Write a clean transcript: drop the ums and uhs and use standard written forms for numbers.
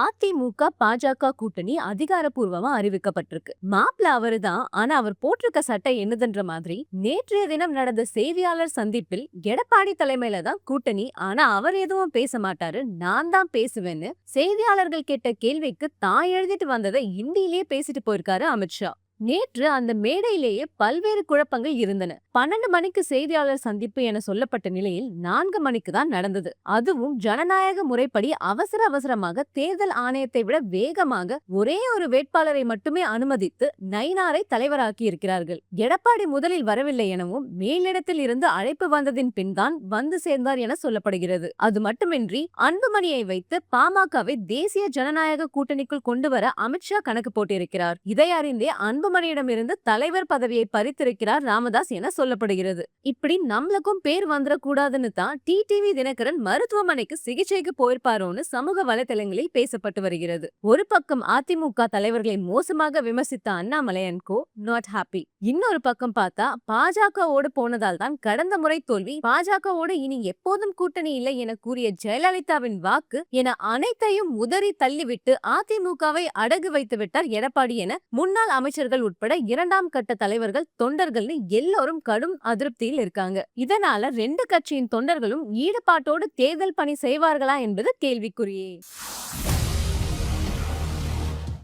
அதிமுக பாஜக கூட்டணி அதிகாரப்பூர்வமா அறிவிக்கப்பட்டிருக்கு. மாப்பிள அவருதான். ஆனா அவர் போட்டிருக்க சட்டை என்னதுன்ற மாதிரி நேற்றைய தினம் நடந்த செய்தியாளர் சந்திப்பில் எடப்பாடி தலைமையில தான் கூட்டணி. ஆனா அவர் எதுவும் பேச மாட்டாரு. நான் தான் பேசுவேன்னு செய்தியாளர்கள் கேட்ட கேள்விக்கு தான் எழுதிட்டு வந்ததை இந்தியிலேயே பேசிட்டு போயிருக்காரு அமித்ஷா. நேற்று அந்த மேடையிலேயே பல்வேறு குழப்பங்கள் இருந்தன. 12 மணிக்கு செய்தியாளர் சந்திப்பு என சொல்லப்பட்ட நிலையில் 4 மணிக்கு தான் நடந்தது. அதுவும் ஜனநாயக முறைப்படி அவசர அவசரமாக தேர்தல் ஆணையத்தை விட வேகமாக ஒரே ஒரு வேட்பாளரை மட்டுமே அனுமதித்து நயினாரை தலைவராக்கி இருக்கிறார்கள். எடப்பாடி முதலில் வரவில்லை எனவும் மேலிடத்தில் இருந்து அழைப்பு வந்ததின் பின் தான் வந்து சேர்ந்தார் என சொல்லப்படுகிறது. அது மட்டுமின்றி அன்புமணியை வைத்து பாமகவை தேசிய ஜனநாயக கூட்டணிக்குள் கொண்டு வர அமித்ஷா கணக்கு போட்டிருக்கிறார். இதை அறிந்தே அன்புமணியிடமிருந்து தலைவர் பதவியை பறித்திருக்கிறார் ராமதாஸ் என சொல்லப்படுகிறது. இப்படி நம்மளுக்கும் பேர் வந்துடக்கூடாதுன்னு தான் டிடிவி தினகரன் மருத்துவமனைக்கு சிகிச்சைக்கு போயிருப்பாரோன்னு சமூக வலைதளங்களில் பேசப்பட்டு வருகிறது. ஒரு பக்கம் அதிமுக தலைவர்களை மோசமாக விமர்சித்த Annamalai and co not happy. இன்னொரு பக்கம் பார்த்தா பாஜகவோடு போனதால் தான் கடந்த முறை தோல்வி, பாஜகவோடு இனி எப்போதும் கூட்டணி இல்லை என கூறிய ஜெயலலிதாவின் வாக்கு என அனைத்தையும் உதறி தள்ளிவிட்டு அதிமுகவை அடகு வைத்து விட்டார் எடப்பாடி என முன்னாள் அமைச்சர்கள் உட்பட 2ஆம் கட்ட தலைவர்கள் தொண்டர்கள்னு எல்லோரும் கடும் அதிருப்தியில் இருக்காங்க. இதனால 2 கட்சியின் தொண்டர்களும் ஈடுபாட்டோடு தேர்தல் பணி செய்வார்களா என்பது கேள்விக்குறியே.